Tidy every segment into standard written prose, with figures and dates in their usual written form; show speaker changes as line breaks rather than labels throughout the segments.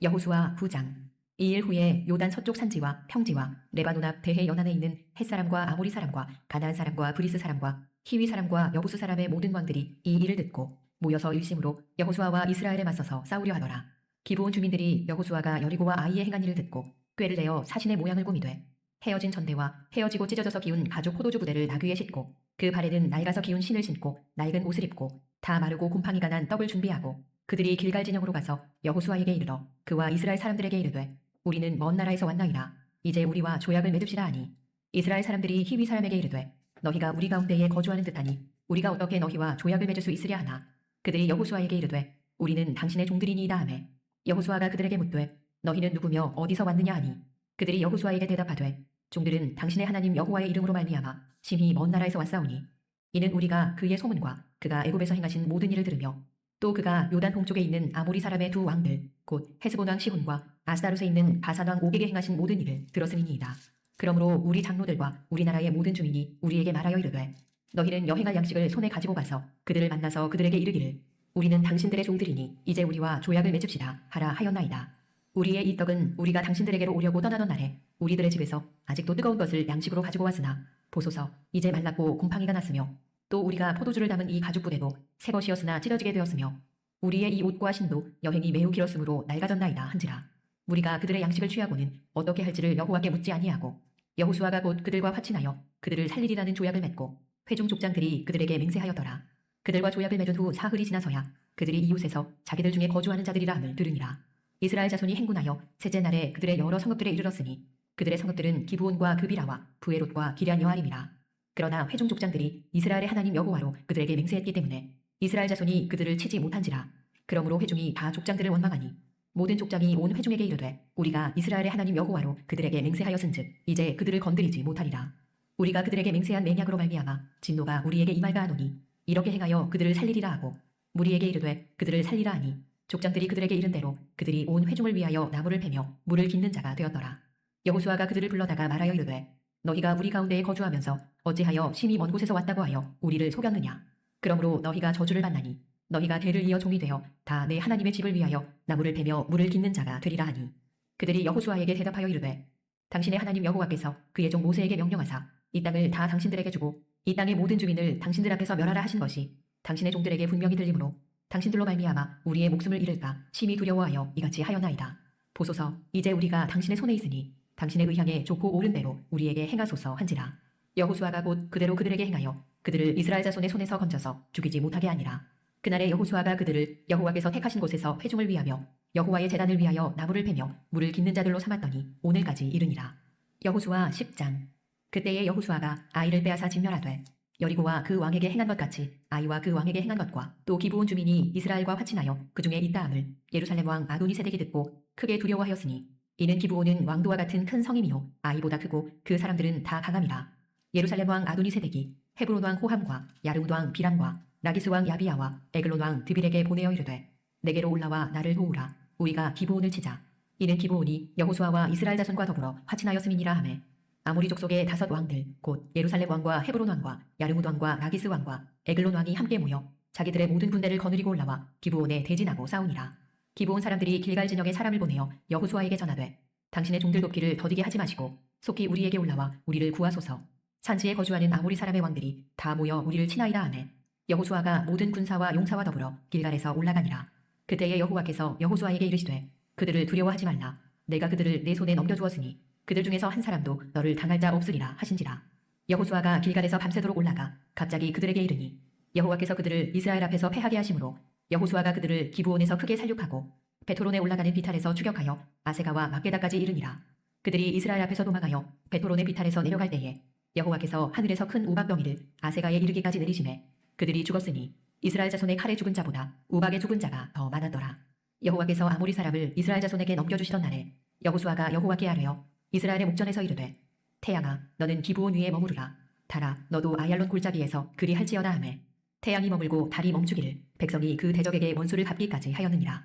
여호수아 9장. 이 일 후에 요단 서쪽 산지와 평지와 레바논 앞 대해 연안에 있는 헷사람과 아모리 사람과 가나안 사람과 브리스 사람과 히위 사람과 여부스 사람의 모든 왕들이 이 일을 듣고 모여서 일심으로 여호수아와 이스라엘에 맞서서 싸우려 하더라. 기브온 주민들이 여호수아가 여리고와 아이의 행한 일을 듣고 꾀를 내어 사신의 모양을 꾸미되 헤어진 전대와 헤어지고 찢어져서 기운 가죽 포도주 부대를 나귀에 싣고 그 발에는 낡아서 기운 신을 신고 낡은 옷을 입고 다 마르고 곰팡이가 난 떡을 준비하고 그들이 길갈 진영으로 가서 여호수아에게 이르러 그와 이스라엘 사람들에게 이르되 우리는 먼 나라에서 왔나이다. 이제 우리와 조약을 맺읍시다 하니 이스라엘 사람들이 히위 사람에게 이르되 너희가 우리 가운데에 거주하는 듯하니 우리가 어떻게 너희와 조약을 맺을 수 있으랴 하나 그들이 여호수아에게 이르되 우리는 당신의 종들이니이다 하매 여호수아가 그들에게 묻되 너희는 누구며 어디서 왔느냐 하니 그들이 여호수아에게 대답하되 종들은 당신의 하나님 여호와의 이름으로 말미암아 심히 먼 나라에서 왔사오니 이는 우리가 그의 소문과 그가 애굽에서 행하신 모든 일을 들으며 또 그가 요단 동쪽에 있는 아모리 사람의 두 왕들 곧 헤스본 왕 시혼과 아스다롯에 있는 바산 왕 옥에게 행하신 모든 일을 들었음이니이다. 그러므로 우리 장로들과 우리나라의 모든 주민이 우리에게 말하여 이르되 너희는 여행할 양식을 손에 가지고 가서 그들을 만나서 그들에게 이르기를 우리는 당신들의 종들이니 이제 우리와 조약을 맺읍시다 하라 하였나이다. 우리의 이 떡은 우리가 당신들에게로 오려고 떠나던 날에 우리들의 집에서 아직도 뜨거운 것을 양식으로 가지고 왔으나 보소서 이제 말랐고 곰팡이가 났으며 또 우리가 포도주를 담은 이 가죽 부대도 새 것이었으나 찢어지게 되었으며 우리의 이 옷과 신도 여행이 매우 길었으므로 낡아졌나이다 한지라. 우리가 그들의 양식을 취하고는 어떻게 할지를 여호와께 묻지 아니하고 여호수아가 곧 그들과 화친하여 그들을 살리리라는 조약을 맺고 회중 족장들이 그들에게 맹세하였더라. 그들과 조약을 맺은 후 사흘이 지나서야 그들이 이웃에서 자기들 중에 거주하는 자들이라 함을 들으니라. 이스라엘 자손이 행군하여 셋째 날에 그들의 여러 성읍들에 이르렀으니 그들의 성읍들은 기브온과 그비라와 부에롯과 기럇 여아림이라. 그러나 회중 족장들이 이스라엘의 하나님 여호와로 그들에게 맹세했기 때문에 이스라엘 자손이 그들을 치지 못한지라. 그러므로 회중이 다 족장들을 원망하니 모든 족장이 온 회중에게 이르되 우리가 이스라엘의 하나님 여호와로 그들에게 맹세하였은즉 이제 그들을 건드리지 못하리라. 우리가 그들에게 맹세한 맹약으로 말미암아 진노가 우리에게 임할까 하노니 이렇게 행하여 그들을 살리리라 하고 무리에게 이르되 그들을 살리라 하니 족장들이 그들에게 이른 대로 그들이 온 회중을 위하여 나무를 패며 물을 깃는 자가 되었더라. 여호수아가 그들을 불러다가 말하여 이르되 너희가 우리 가운데에 거주하면서 어찌하여 심히 먼 곳에서 왔다고 하여 우리를 속였느냐. 그러므로 너희가 저주를 받나니 너희가 대를 이어 종이 되어 다 내 하나님의 집을 위하여 나무를 베며 물을 깃는 자가 되리라 하니 그들이 여호수아에게 대답하여 이르되 당신의 하나님 여호와께서 그의 종 모세에게 명령하사 이 땅을 다 당신들에게 주고 이 땅의 모든 주민을 당신들 앞에서 멸하라 하신 것이 당신의 종들에게 분명히 들리므로 당신들로 말미암아 우리의 목숨을 잃을까 심히 두려워하여 이같이 하였나이다. 보소서 이제 우리가 당신의 손에 있으니 당신의 의향에 좋고 옳은 대로 우리에게 행하소서 한지라. 여호수아가 곧 그대로 그들에게 행하여 그들을 이스라엘 자손의 손에서 건져서 죽이지 못하게 하니라. 그날에 여호수아가 그들을 여호와께서 택하신 곳에서 회중을 위하며 여호와의 제단을 위하여 나무를 패며 물을 깃는 자들로 삼았더니 오늘까지 이르니라. 여호수아 10장. 그때에 여호수아가 아이를 빼앗아 진멸하되 여리고와 그 왕에게 행한 것 같이 아이와 그 왕에게 행한 것과 또 기브온 주민이 이스라엘과 화친하여 그 중에 있다함을 예루살렘 왕 아도니세덱이 듣고 크게 두려워하였으니 이는 기브온은 왕도와 같은 큰 성임이요 아이보다 크고 그 사람들은 다 강함이라. 예루살렘 왕 아도니세덱이 헤브론 왕 호함과 야르무드 왕 비람과 라기스 왕 야비야와 에글론 왕 드빌에게 보내어 이르되 내게로 올라와 나를 도우라. 우리가 기브온을 치자. 이는 기브온이 여호수아와 이스라엘 자손과 더불어 화친하였음이니라 하매 아모리 족속의 5 왕들 곧 예루살렘 왕과 헤브론 왕과 야르무드 왕과 라기스 왕과 에글론 왕이 함께 모여 자기들의 모든 군대를 거느리고 올라와 기브온에 대진하고 싸우니라. 기브온 사람들이 길갈 진영에 사람을 보내어 여호수아에게 전하되 당신의 종들 돕기를 더디게 하지 마시고 속히 우리에게 올라와 우리를 구하소서. 산지에 거주하는 아모리 사람의 왕들이 다 모여 우리를 치나이다 하매 여호수아가 모든 군사와 용사와 더불어 길갈에서 올라가니라. 그때에 여호와께서 여호수아에게 이르시되 그들을 두려워하지 말라. 내가 그들을 내 손에 넘겨주었으니 그들 중에서 한 사람도 너를 당할 자 없으리라 하신지라. 여호수아가 길갈에서 밤새도록 올라가 갑자기 그들에게 이르니 여호와께서 그들을 이스라엘 앞에서 패하게 하심으로 여호수아가 그들을 기브온에서 크게 살육하고 베토론에 올라가는 비탈에서 추격하여 아세가와 막게다까지 이르니라. 그들이 이스라엘 앞에서 도망하여 베토론의 비탈에서 내려갈 때에 여호와께서 하늘에서 큰 우박덩이를 아세가에 이르기까지 내리시매 그들이 죽었으니 이스라엘 자손의 칼에 죽은 자보다 우박에 죽은 자가 더 많았더라. 여호와께서 아모리 사람을 이스라엘 자손에게 넘겨주시던 날에 여호수아가 여호와께 아뢰어 이스라엘의 목전에서 이르되 태양아 너는 기브온 위에 머무르라. 달아 너도 아얄론 골짜기에서 그리 할지어다 하매 태양이 머물고 달이 멈추기를 백성이 그 대적에게 원수를 갚기까지 하였느니라.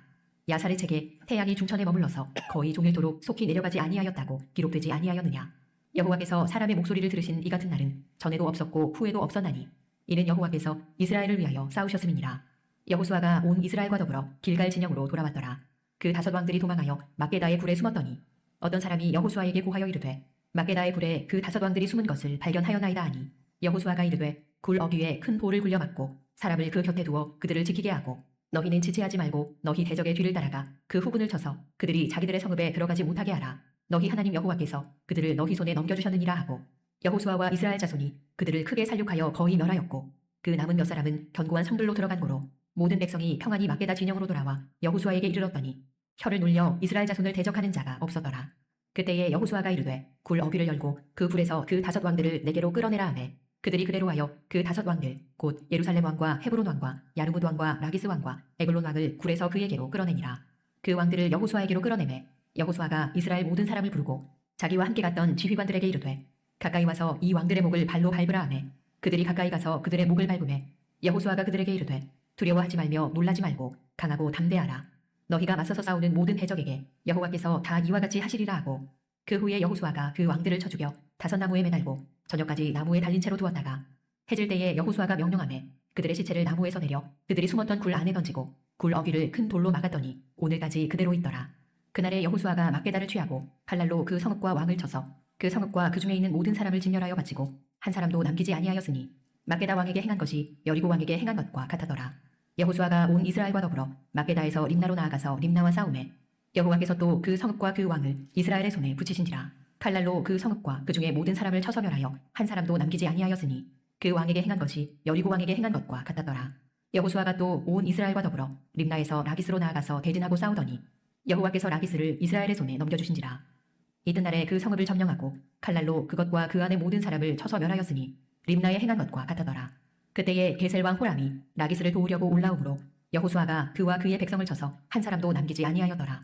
야살의 책에 태양이 중천에 머물러서 거의 종일토록 속히 내려가지 아니하였다고 기록되지 아니하였느냐. 여호와께서 사람의 목소리를 들으신 이 같은 날은 전에도 없었고 후에도 없었나니 이는 여호와께서 이스라엘을 위하여 싸우셨음이니라. 여호수아가 온 이스라엘과 더불어 길갈 진영으로 돌아왔더라. 그 5 왕들이 도망하여 막게다의 굴에 숨었더니 어떤 사람이 여호수아에게 고하여 이르되 막게다의 굴에 그 5 왕들이 숨은 것을 발견하였나이다 하니 여호수아가 이르되 굴 어귀에 큰 돌을 굴려 막고 사람을 그 곁에 두어 그들을 지키게 하고 너희는 지체하지 말고 너희 대적의 뒤를 따라가 그 후군을 쳐서 그들이 자기들의 성읍에 들어가지 못하게 하라. 너희 하나님 여호와께서 그들을 너희 손에 넘겨주셨느니라 하고 여호수아와 이스라엘 자손이 그들을 크게 살육하여 거의 멸하였고 그 남은 몇 사람은 견고한 성들로 들어간 고로 모든 백성이 평안히 막게다 진영으로 돌아와 여호수아에게 이르렀더니 혀를 눌려 이스라엘 자손을 대적하는 자가 없었더라. 그때에 여호수아가 이르되 굴 어귀를 열고 그 굴에서 그 5 왕들을 내게로 끌어내라 하매 그들이 그대로 하여 그 5 왕들 곧 예루살렘 왕과 헤브론 왕과 야르뭇 왕과 라기스 왕과 에글론 왕을 굴에서 그에게로 끌어내니라. 그 왕들을 여호수아에게로 끌어내매 여호수아가 이스라엘 모든 사람을 부르고 자기와 함께 갔던 지휘관들에게 이르되 가까이 와서 이 왕들의 목을 발로 밟으라 하매 그들이 가까이 가서 그들의 목을 밟으매 여호수아가 그들에게 이르되 두려워하지 말며 놀라지 말고 강하고 담대하라. 너희가 맞서서 싸우는 모든 대적에게 여호와께서 다 이와 같이 하시리라 하고 그 후에 여호수아가 그 왕들을 쳐 죽여 5 나무에 매달고 저녁까지 나무에 달린 채로 두었다가 해질 때에 여호수아가 명령하매 그들의 시체를 나무에서 내려 그들이 숨었던 굴 안에 던지고 굴 어귀를 큰 돌로 막았더니 오늘까지 그대로 있더라. 그날에 여호수아가 막게다를 취하고 칼날로 그 성읍과 왕을 쳐서 그 성읍과 그 중에 있는 모든 사람을 진멸하여 바치고 한 사람도 남기지 아니하였으니 막게다 왕에게 행한 것이 여리고 왕에게 행한 것과 같았더라. 여호수아가 온 이스라엘과 더불어 막게다에서 림나로 나아가서 림나와 싸우매 여호와께서 또 그 성읍과 그 왕을 이스라엘의 손에 붙이신지라. 칼날로 그 성읍과 그 중에 모든 사람을 쳐서 멸하여 한 사람도 남기지 아니하였으니 그 왕에게 행한 것이 여리고 왕에게 행한 것과 같았더라. 여호수아가 또 온 이스라엘과 더불어 림나에서 라기스로 나아가서 대진하고 싸우더니 여호와께서 라기스를 이스라엘의 손에 넘겨주신지라. 이튿날에 그 성읍을 점령하고 칼날로 그것과 그 안의 모든 사람을 쳐서 멸하였으니 림나에 행한 것과 같았더라. 그때에 게셀 왕 호람이 라기스를 도우려고 올라오므로 여호수아가 그와 그의 백성을 쳐서 한 사람도 남기지 아니하였더라.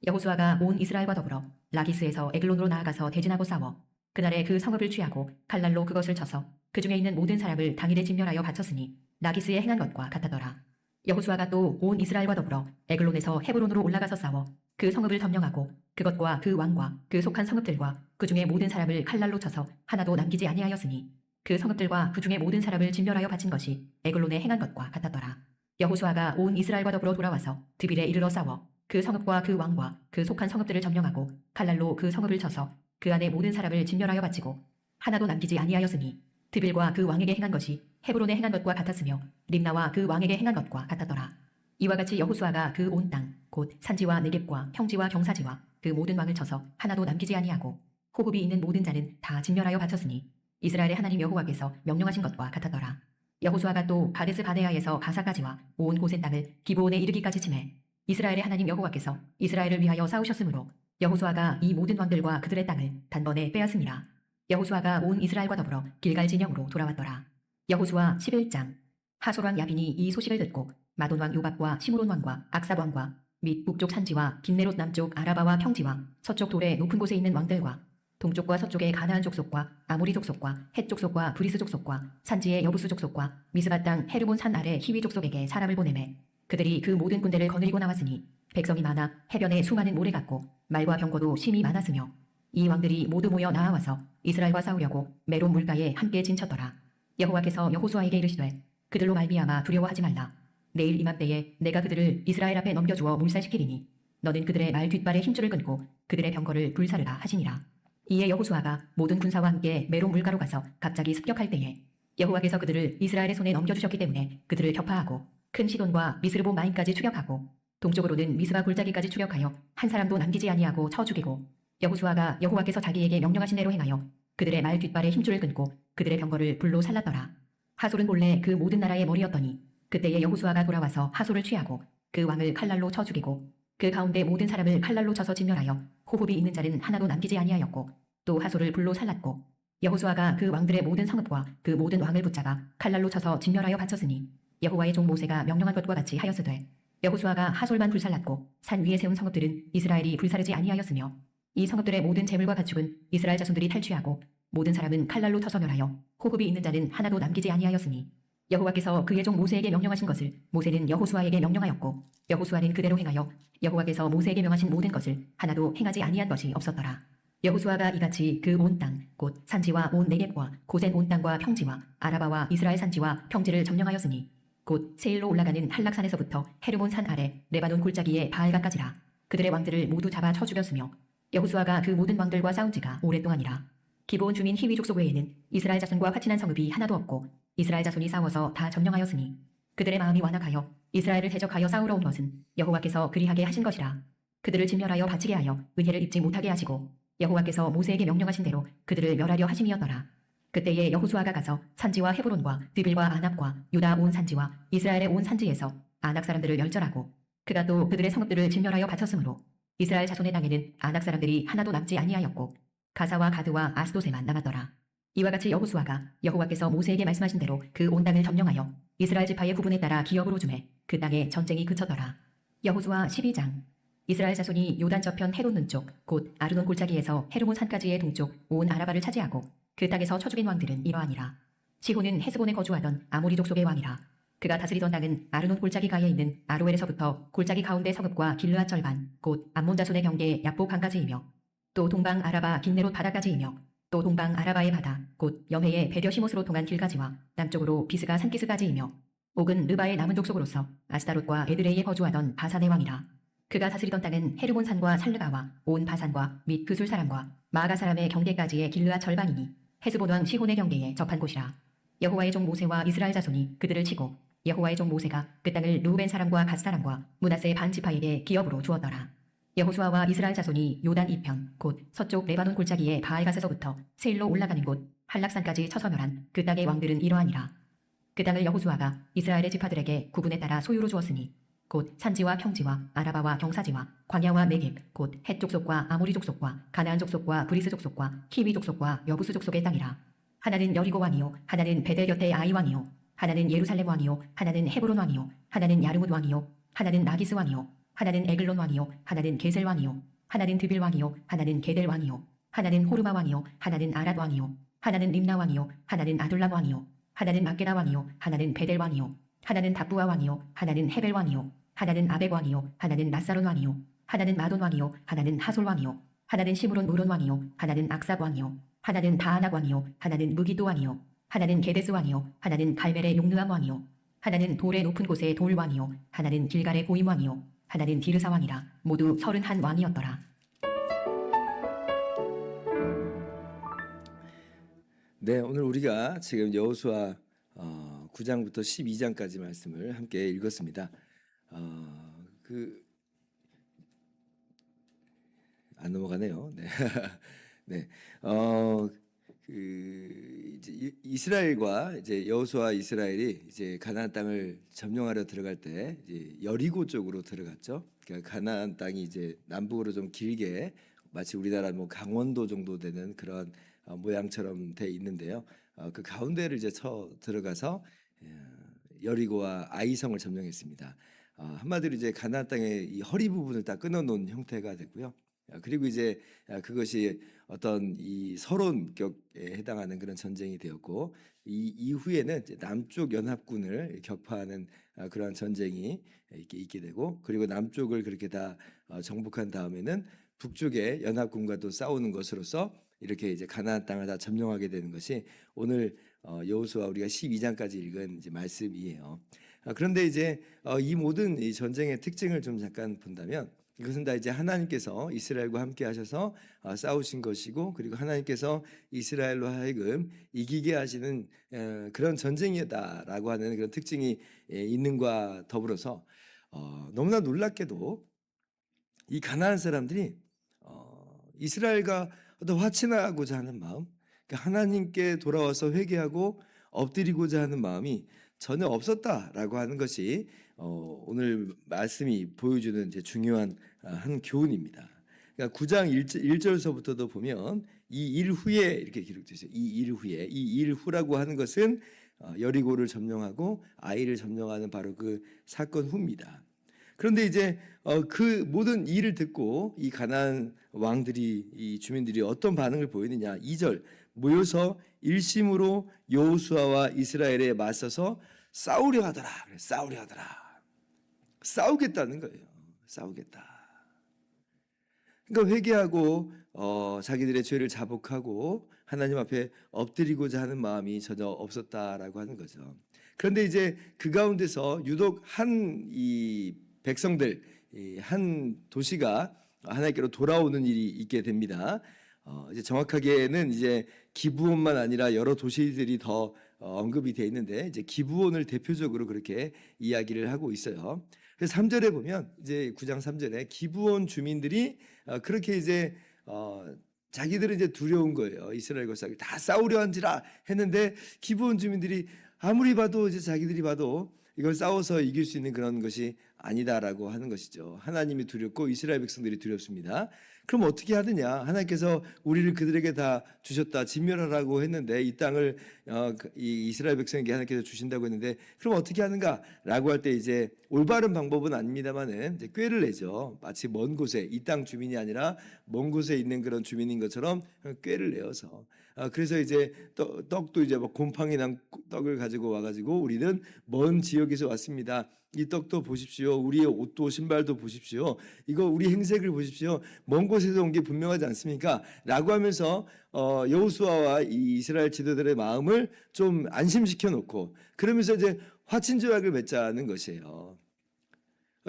여호수아가 온 이스라엘과 더불어 라기스에서 에글론으로 나아가서 대진하고 싸워 그날에 그 성읍을 취하고 칼날로 그것을 쳐서 그 중에 있는 모든 사람을 당일에 진멸하여 바쳤으니 라기스에 행한 것과 같았더라. 여호수아가 또 온 이스라엘과 더불어 에글론에서 헤브론으로 올라가서 싸워 그 성읍을 점령하고 그것과 그 왕과 그 속한 성읍들과 그 중에 모든 사람을 칼날로 쳐서 하나도 남기지 아니하였으니 그 성읍들과 그 중에 모든 사람을 진멸하여 바친 것이 에글론에 행한 것과 같았더라. 여호수아가 온 이스라엘과 더불어 돌아와서 드빌에 이르러 싸워 그 성읍과 그 왕과 그 속한 성읍들을 점령하고 칼날로 그 성읍을 쳐서 그 안에 모든 사람을 진멸하여 바치고 하나도 남기지 아니하였으니 드빌과 그 왕에게 행한 것이 헤브론에 행한 것과 같았으며 림나와 그 왕에게 행한 것과 같았더라. 이와 같이 여호수아가 그 온 땅 곧 산지와 네겝과 평지와 경사지와 그 모든 왕을 쳐서 하나도 남기지 아니하고 호흡이 있는 모든 자는 다 진멸하여 바쳤으니 이스라엘의 하나님 여호와께서 명령하신 것과 같았더라. 여호수아가 또 가데스 바네아에서 가사까지와 온 고센 땅을 기브온에 이르기까지 치매 이스라엘의 하나님 여호와께서 이스라엘을 위하여 싸우셨으므로 여호수아가 이 모든 왕들과 그들의 땅을 단번에 빼앗으니라. 여호수아가 온 이스라엘과 더불어 길갈 진영으로 돌아왔더라. 여호수아 11장. 하솔 왕 야빈이 이 소식을 듣고 마돈 왕 요밥과 시므론 왕과 악삽 왕과 및 북쪽 산지와 긴네롯 남쪽 아라바와 평지와 서쪽 돌의 높은 곳에 있는 왕들과 동쪽과 서쪽의 가나안 족속과 아모리 족속과 헷 족속과 브리스 족속과 산지의 여부스 족속과 미스바 땅 헤르몬 산 아래 히위 족속에게 사람을 보내매 그들이 그 모든 군대를 거느리고 나왔으니 백성이 많아 해변에 수많은 모래 같고 말과 병거도 심히 많았으며 이 왕들이 모두 모여 나아와서 이스라엘과 싸우려고 메론 물가에 함께 진쳤더라. 여호와께서 여호수아에게 이르시되 그들로 말미암아 두려워하지 말라. 내일 이맘때에 내가 그들을 이스라엘 앞에 넘겨주어 몰살시키리니 너는 그들의 말 뒷발에 힘줄을 끊고 그들의 병거를 불사르라 하시니라. 이에 여호수아가 모든 군사와 함께 메론 물가로 가서 갑자기 습격할 때에 여호와께서 그들을 이스라엘의 손에 넘겨주셨기 때문에 그들을 격파하고 큰 시돈과 미스르본 마임까지 추격하고 동쪽으로는 미스바 골짜기까지 추격하여 한 사람도 남기지 아니하고 쳐 죽이고 여호수아가 여호와께서 자기에게 명령하신 대로 행하여 그들의 말 뒷발에 힘줄을 끊고 그들의 병거를 불로 살랐더라. 하솔은 본래 그 모든 나라의 머리였더니 그때에 여호수아가 돌아와서 하솔을 취하고 그 왕을 칼날로 쳐 죽이고 그 가운데 모든 사람을 칼날로 쳐서 진멸하여 호흡이 있는 자는 하나도 남기지 아니하였고 또 하솔을 불로 살랐고 여호수아가 그 왕들의 모든 성읍과 그 모든 왕을 붙잡아 칼날로 쳐서 진멸하여 바쳤으니 여호와의 종 모세가 명령한 것과 같이 하였으되 여호수아가 하솔만 불살랐고 산 위에 세운 성읍들은 이스라엘이 불사르지 아니하였으며 이 성읍들의 모든 재물과 가축은 이스라엘 자손들이 탈취하고 모든 사람은 칼날로 쳐서 멸하여 호흡이 있는 자는 하나도 남기지 아니하였으니 여호와께서 그의 종 모세에게 명령하신 것을 모세는 여호수아에게 명령하였고 여호수아는 그대로 행하여 여호와께서 모세에게 명하신 모든 것을 하나도 행하지 아니한 것이 없었더라. 여호수아가 이같이 그 온 땅 곧 산지와 온 네겝과 고센 온 땅과 평지와 아라바와 이스라엘 산지와 평지를 점령하였으니 곧 세일로 올라가는 한락산에서부터 헤르몬 산 아래 레바논 골짜기에 바알가까지라. 그들의 왕들을 모두 잡아 쳐 죽였으며 여호수아가 그 모든 왕들과 싸운 지가 오랫동안이라. 기브온 주민 히위 족속 외에는 이스라엘 자손과 화친한 성읍이 하나도 없고 이스라엘 자손이 싸워서 다 점령하였으니 그들의 마음이 완악하여 이스라엘을 대적하여 싸우러 온 것은 여호와께서 그리하게 하신 것이라. 그들을 진멸하여 바치게 하여 은혜를 입지 못하게 하시고 여호와께서 모세에게 명령하신 대로 그들을 멸하려 하심이었더라. 그때에 여호수아가 가서 산지와 헤브론과 드빌과 아납과 유다 온 산지와 이스라엘의 온 산지에서 아낙 사람들을 멸절하고 그가 또 그들의 성읍들을 진멸하여 바쳤으므로 이스라엘 자손의 땅에는 아낙 사람들이 하나도 남지 아니하였고 가사와 가드와 아스도세만 남았더라. 이와 같이 여호수아가 여호와께서 모세에게 말씀하신 대로 그 온 땅을 점령하여 이스라엘 지파의 구분에 따라 기업으로 주매 그 땅에 전쟁이 그쳤더라. 여호수아 12장. 이스라엘 자손이 요단 저편 헤론 눈쪽 곧 아르논 골짜기에서 헤르몬 산까지의 동쪽 온 아라바를 차지하고 그 땅에서 쳐 죽인 왕들은 이러하니라. 시혼은 헤스본에 거주하던 아모리 족속의 왕이라. 그가 다스리던 땅은 아르논 골짜기 가에 있는 아로엘에서부터 골짜기 가운데 성읍과 길르앗 절반 곧 암몬 자손의 경계 야복 강까지이며 또 동방 아라바 긴네롯 바다까지이며 또 동방 아라바의 바다 곧 염해의 베려시못으로 통한 길까지와 남쪽으로 비스가 산기스까지이며 옥은 르바의 남은 족속으로서 아스타롯과 에드레이에 거주하던 바산의 왕이라. 그가 다스리던 땅은 헤르몬 산과 살르가와 온 바산과 및 그술 사람과 마아가 사람의 경계까지의 길르앗 절반이니 헤스본 왕 시혼의 경계에 접한 곳이라. 여호와의 종 모세와 이스라엘 자손이 그들을 치고 여호와의 종 모세가 그 땅을 르우벤 사람과 갓 사람과 므낫세 반 지파에게 기업으로 주었더라. 여호수아와 이스라엘 자손이 요단 이편 곧 서쪽 레바논 골짜기의 바알갓에서부터 세일로 올라가는 곳 한락산까지 쳐서 멸한 그 땅의 왕들은 이러하니라. 그 땅을 여호수아가 이스라엘의 지파들에게 구분에 따라 소유로 주었으니 곧 산지와 평지와 아라바와 경사지와 광야와 네겝 곧 헷 족속과 아모리 족속과 가나안 족속과 브리스 족속과 히위 족속과 여부스 족속의 땅이라. 하나는 여리고 왕이요 하나는 베델 곁의 아이 왕이요 하나는 예루살렘 왕이요 하나는 헤브론 왕이요 하나는 야르뭇 왕이요 하나는 나기스 왕이요 하나는 에글론 왕이요 하나는 게셀 왕이요 하나는 드빌 왕이요 하나는 게델 왕이요 하나는 호르마 왕이요 하나는 아랏 왕이요 하나는 림나 왕이요 하나는 아둘람 왕이요 하나는 막게다 왕이요 하나는 베델 왕이요 하나는 답부아 왕이요 하나는 헤벨 왕이요 하나는 아벡 왕이요 하나는 낫사론 왕이요 하나는 마돈 왕이요 하나는 하솔 왕이요 하나는 시므론 무론 왕이요 하나는 악삽 왕이요 하나는 다아낙 왕이요 하나는 무기도 왕이요 하나는 게데스 왕이요 하나는 갈멜의 용르암 왕이요 하나는 돌의 높은 곳의 돌 왕이요 하나는 길갈의 고임 왕이요 하나는 디르사 왕이라. 모두 31 왕이었더라.
네, 오늘 우리가 지금 여호수아 9장부터 12장까지 말씀을 함께 읽었습니다. 안 넘어가네요. 네, 네, 이제 이스라엘과 이제 여호수아 이스라엘이 이제 가나안 땅을 점령하러 들어갈 때 이제 여리고 쪽으로 들어갔죠. 그러니까 가나안 땅이 이제 남북으로 좀 길게 마치 우리나라 뭐 강원도 정도 되는 그런 모양처럼 돼 있는데요. 그 가운데를 이제 쳐 들어가서 여리고와 아이성을 점령했습니다. 한마디로 이제 가나안 땅의 이 허리 부분을 다 끊어놓은 형태가 되고요. 그리고 이제 그것이 어떤 이 서론격에 해당하는 그런 전쟁이 되었고 이 이후에는 이제 남쪽 연합군을 격파하는 그러한 전쟁이 있게 되고 그리고 남쪽을 그렇게 다 정복한 다음에는 북쪽의 연합군과 또 싸우는 것으로서 이렇게 이제 가나안 땅을 다 점령하게 되는 것이 오늘 여호수아 우리가 12장까지 읽은 이제 말씀이에요. 그런데 이제 이 모든 이 전쟁의 특징을 좀 잠깐 본다면 이것은 다 이제 하나님께서 이스라엘과 함께 하셔서 싸우신 것이고 그리고 하나님께서 이스라엘로 하여금 이기게 하시는 그런 전쟁이다라고 하는 그런 특징이 있는과 더불어서 너무나 놀랍게도 이 가나안 사람들이 이스라엘과 어떤 화친하고자 하는 마음, 그러니까 하나님께 돌아와서 회개하고 엎드리고자 하는 마음이 전혀 없었다라고 하는 것이 오늘 말씀이 보여주는 이제 중요한 한 교훈입니다. 그러니까 9장 1절서부터도 보면 이 일 후에 이렇게 기록되어 있어요. 이 일 후에, 이 일 후라고 하는 것은 여리고를 점령하고 아이를 점령하는 바로 그 사건 후입니다. 그런데 이제 그 모든 일을 듣고 이 가나안 왕들이 이 주민들이 어떤 반응을 보이느냐. 2절 모여서 일심으로 여호수아와 이스라엘에 맞서서 싸우려 하더라. 그래, 싸우려 하더라. 싸우겠다는 거예요. 싸우겠다. 그러니까 회개하고 자기들의 죄를 자복하고 하나님 앞에 엎드리고자 하는 마음이 전혀 없었다라고 하는 거죠. 그런데 이제 그 가운데서 유독 이 백성들, 한 도시가 하나님께로 돌아오는 일이 있게 됩니다. 이제 정확하게는 이제 기브온만 아니라 여러 도시들이 더 언급이 돼 있는데 이제 기브온을 대표적으로 그렇게 이야기를 하고 있어요. 그래서 3절에 보면 이제 9장 3절에 기브온 주민들이 그렇게 이제 자기들은 이제 두려운 거예요. 이스라엘 백성이 다 싸우려 한지라 했는데 기브온 주민들이 아무리 봐도 이제 자기들이 봐도 이걸 싸워서 이길 수 있는 그런 것이 아니다라고 하는 것이죠. 하나님이 두렵고 이스라엘 백성들이 두렵습니다. 그럼 어떻게 하느냐? 하나님께서 우리를 그들에게 다 주셨다, 진멸하라고 했는데 이 땅을 이 이스라엘 백성에게 하나님께서 주신다고 했는데 그럼 어떻게 하는가라고 할 때 이제 올바른 방법은 아닙니다만은 이제 꾀를 내죠. 마치 먼 곳에 이 땅 주민이 아니라 먼 곳에 있는 그런 주민인 것처럼 꾀를 내어서 그래서 이제 떡도 이제 뭐 곰팡이 난 떡을 가지고 와가지고 우리는 먼 지역에서 왔습니다. 이 떡도 보십시오. 우리의 옷도 신발도 보십시오. 이거 우리 행색을 보십시오. 먼 곳에서 온 게 분명하지 않습니까? 라고 하면서 여호수아와 이 이스라엘 지도들의 마음을 좀 안심시켜 놓고 그러면서 이제 화친 조약을 맺자는 것이에요.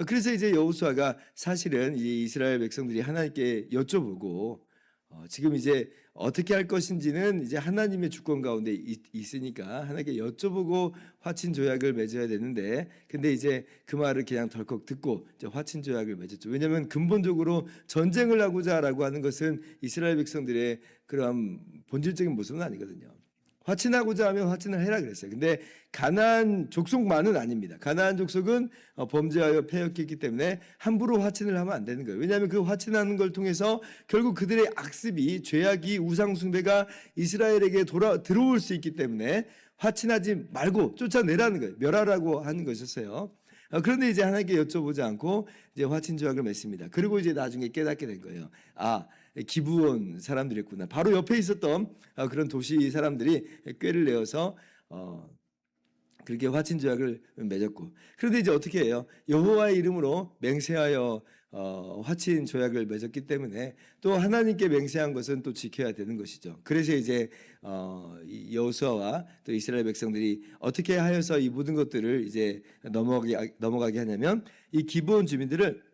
그래서 이제 여호수아가 사실은 이 이스라엘 백성들이 하나님께 여쭤보고 지금 이제 어떻게 할 것인지는 이제 하나님의 주권 가운데 있으니까 하나님께 여쭤보고 화친 조약을 맺어야 되는데 근데 이제 그 말을 그냥 덜컥 듣고 이제 화친 조약을 맺었죠. 왜냐하면 근본적으로 전쟁을 하고자라고 하는 것은 이스라엘 백성들의 그런 본질적인 모습은 아니거든요. 화친하고자 하면 화친을 해라 그랬어요. 근데 가나안 족속만은 아닙니다. 가나안 족속은 범죄하여 패역했기 때문에 함부로 화친을 하면 안 되는 거예요. 왜냐하면 그 화친하는 걸 통해서 결국 그들의 악습이 죄악이 우상 숭배가 이스라엘에게 들어올 수 있기 때문에 화친하지 말고 쫓아내라는 거예요. 멸하라고 하는 것이었어요. 그런데 이제 하나님께 여쭤보지 않고 이제 화친 조약을 맺습니다. 그리고 이제 나중에 깨닫게 된 거예요. 기브온 사람들이었구나. 바로 옆에 있었던 그런 도시 사람들이 꾀를 내어서 그렇게 화친 조약을 맺었고 그런데 이제 어떻게 해요? 여호와의 이름으로 맹세하여 화친 조약을 맺었기 때문에 또 하나님께 맹세한 것은 또 지켜야 되는 것이죠. 그래서 이제 여호수아와 또 이스라엘 백성들이 어떻게 하여서 이 모든 것들을 이제 넘어가게 하냐면 이 기브온 주민들을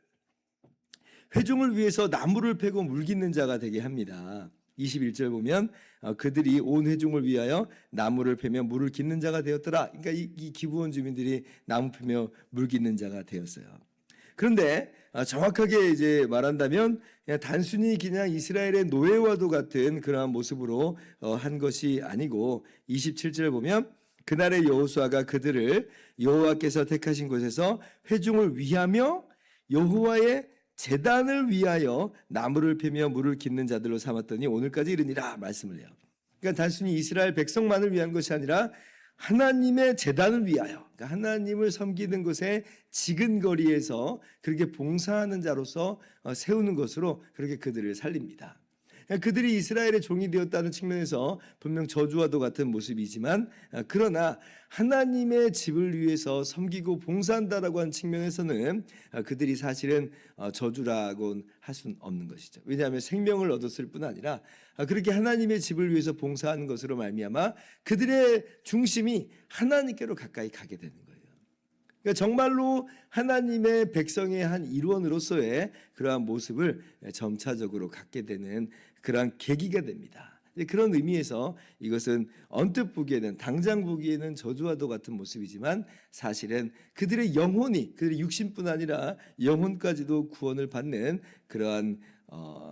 회중을 위해서 나무를 패고 물 깃는 자가 되게 합니다. 21절 보면 그들이 온 회중을 위하여 나무를 패며 물을 깃는 자가 되었더라. 그러니까 이 기브온 주민들이 나무 패며 물 깃는 자가 되었어요. 그런데 정확하게 이제 말한다면 그냥 단순히 그냥 이스라엘의 노예와도 같은 그러한 모습으로 한 것이 아니고 27절 보면 그날의 여호수아가 그들을 여호와께서 택하신 곳에서 회중을 위하며 여호와의 제단을 위하여 나무를 패며 물을 깃는 자들로 삼았더니 오늘까지 이르니라 말씀을 해요. 그러니까 단순히 이스라엘 백성만을 위한 것이 아니라 하나님의 제단을 위하여 그러니까 하나님을 섬기는 것에 지근거리에서 그렇게 봉사하는 자로서 세우는 것으로 그렇게 그들을 살립니다. 그들이 이스라엘의 종이 되었다는 측면에서 분명 저주와도 같은 모습이지만 그러나 하나님의 집을 위해서 섬기고 봉사한다라고 하는 측면에서는 그들이 사실은 저주라고 할 수는 없는 것이죠. 왜냐하면 생명을 얻었을 뿐 아니라 그렇게 하나님의 집을 위해서 봉사하는 것으로 말미암아 그들의 중심이 하나님께로 가까이 가게 되는 거예요. 그러니까 정말로 하나님의 백성의 한 일원으로서의 그러한 모습을 점차적으로 갖게 되는 그러한 계기가 됩니다. 그런 의미에서 이것은 언뜻 보기에는 당장 보기에는 저주와도 같은 모습이지만 사실은 그들의 영혼이 그들의 육신뿐 아니라 영혼까지도 구원을 받는 그러한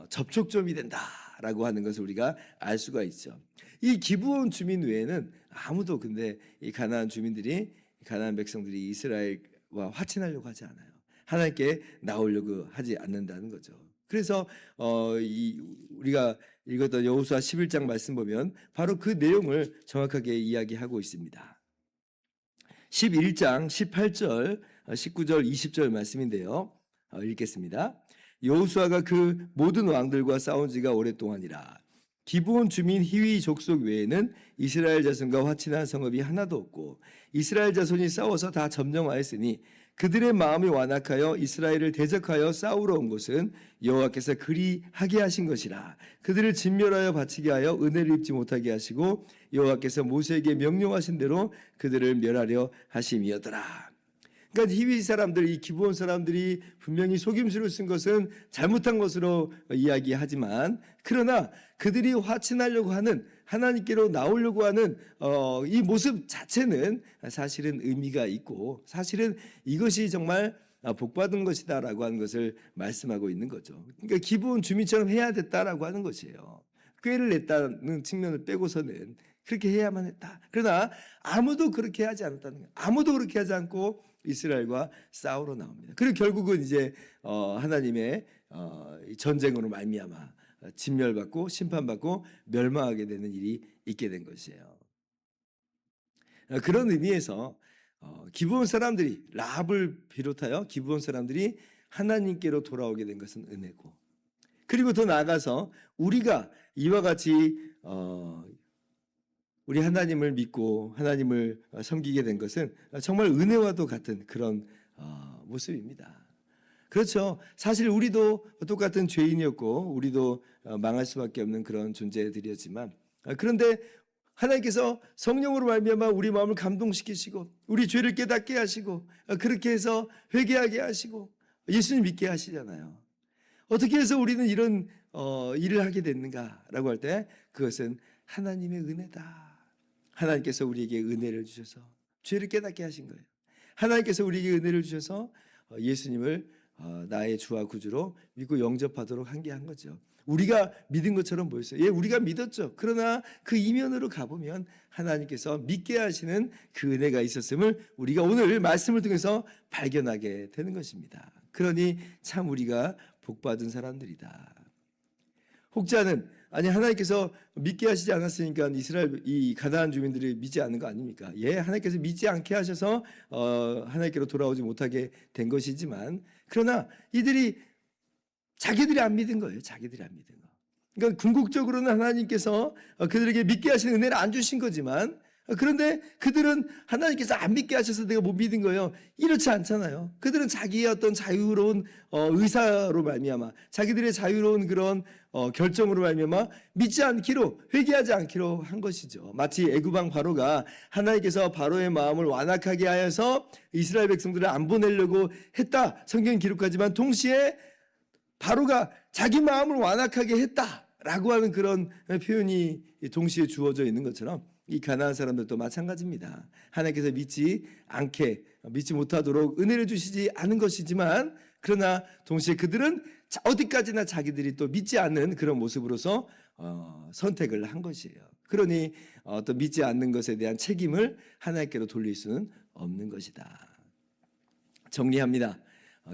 접촉점이 된다라고 하는 것을 우리가 알 수가 있죠. 이 기브온 주민 외에는 아무도 근데 이 가나안 주민들이 가나안 백성들이 이스라엘과 화친하려고 하지 않아요. 하나님께 나오려고 하지 않는다는 거죠. 그래서 우리가 읽었던 여호수아 11장 말씀 보면 바로 그 내용을 정확하게 이야기하고 있습니다. 11장 18절, 19절, 20절 말씀인데요. 읽겠습니다. 여호수아가 그 모든 왕들과 싸운 지가 오랫동안이라 기브온 주민 히위 족속 외에는 이스라엘 자손과 화친한 성읍이 하나도 없고 이스라엘 자손이 싸워서 다 점령하였으니 그들의 마음이 완악하여 이스라엘을 대적하여 싸우러 온 것은 여호와께서 그리 하게 하신 것이라. 그들을 진멸하여 바치게 하여 은혜를 입지 못하게 하시고 여호와께서 모세에게 명령하신 대로 그들을 멸하려 하심이었더라. 그러니까 히위 사람들, 이 기브온 사람들이 분명히 속임수를 쓴 것은 잘못한 것으로 이야기하지만, 그러나 그들이 화친하려고 하는, 하나님께로 나오려고 하는 이 모습 자체는 사실은 의미가 있고, 사실은 이것이 정말 복받은 것이다라고 하는 것을 말씀하고 있는 거죠. 그러니까 기브온 주민처럼 해야 됐다라고 하는 것이에요. 꾀를 냈다는 측면을 빼고서는 그렇게 해야만 했다. 그러나 아무도 그렇게 하지 않았다는 거예요. 아무도 그렇게 하지 않고 이스라엘과 싸우러 나옵니다. 그리고 결국은 이제 하나님의 전쟁으로 말미암아 진멸받고 심판받고 멸망하게 되는 일이 있게 된 것이에요. 그런 의미에서 기브온 사람들이, 라합을 비롯하여 기브온 사람들이 하나님께로 돌아오게 된 것은 은혜고, 그리고 더 나아가서 우리가 이와 같이 우리 하나님을 믿고 하나님을 섬기게 된 것은 정말 은혜와도 같은 그런 모습입니다. 그렇죠. 사실 우리도 똑같은 죄인이었고 우리도 망할 수밖에 없는 그런 존재들이었지만, 그런데 하나님께서 성령으로 말미암아 우리 마음을 감동시키시고 우리 죄를 깨닫게 하시고 그렇게 해서 회개하게 하시고 예수님 믿게 하시잖아요. 어떻게 해서 우리는 이런 일을 하게 됐는가라고 할 때 그것은 하나님의 은혜다. 하나님께서 우리에게 은혜를 주셔서 죄를 깨닫게 하신 거예요. 하나님께서 우리에게 은혜를 주셔서 예수님을 나의 주와 구주로 믿고 영접하도록 한 게 한 거죠. 우리가 믿은 것처럼 보였어요. 예, 우리가 믿었죠. 그러나 그 이면으로 가보면 하나님께서 믿게 하시는 그 은혜가 있었음을 우리가 오늘 말씀을 통해서 발견하게 되는 것입니다. 그러니 참 우리가 복받은 사람들이다. 혹자는 아니 하나님께서 믿게 하시지 않았으니까 이스라엘 이 가나안 주민들이 믿지 않는 거 아닙니까? 예, 하나님께서 믿지 않게 하셔서 하나님께로 돌아오지 못하게 된 것이지만, 그러나 이들이 자기들이 안 믿은 거예요. 자기들이 안 믿은 거. 그러니까 궁극적으로는 하나님께서 그들에게 믿게 하시는 은혜를 안 주신 거지만, 그런데 그들은 하나님께서 안 믿게 하셔서 내가 못 믿은 거예요. 이렇지 않잖아요. 그들은 자기의 어떤 자유로운 의사로 말미암아, 자기들의 자유로운 그런 결정으로 말미암아 믿지 않기로, 회개하지 않기로 한 것이죠. 마치 애굽왕 바로가 하나님께서 바로의 마음을 완악하게 하여서 이스라엘 백성들을 안 보내려고 했다, 성경 기록하지만 동시에 바로가 자기 마음을 완악하게 했다라고 하는 그런 표현이 동시에 주어져 있는 것처럼 이 가나안 사람들도 마찬가지입니다. 하나님께서 믿지 못하도록 은혜를 주시지 않은 것이지만, 그러나 동시에 그들은 어디까지나 자기들이 또 믿지 않는 그런 모습으로서 선택을 한 것이에요. 그러니 또 믿지 않는 것에 대한 책임을 하나님께로 돌릴 수는 없는 것이다. 정리합니다.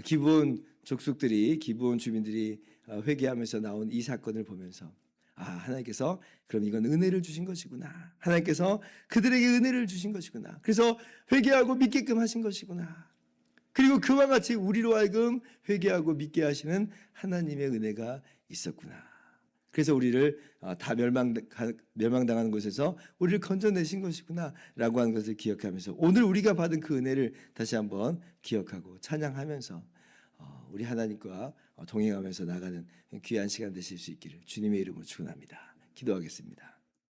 기브온 족속들이, 기브온 주민들이 회개하면서 나온 이 사건을 보면서 하나님께서 그럼 이건 은혜를 주신 것이구나. 하나님께서 그들에게 은혜를 주신 것이구나. 그래서 회개하고 믿게끔 하신 것이구나. 그리고 그와 같이 우리로 하여금 회개하고 믿게 하시는 하나님의 은혜가 있었구나. 그래서 우리를 다 멸망당하는 곳에서 우리를 건져내신 것이구나 라고 하는 것을 기억하면서 오늘 우리가 받은 그 은혜를 다시 한번 기억하고 찬양하면서 우리 하나님과 동행하면서 나가는 귀한 시간 되실 수 있기를 주님의 이름으로 축원합니다. 기도하겠습니다.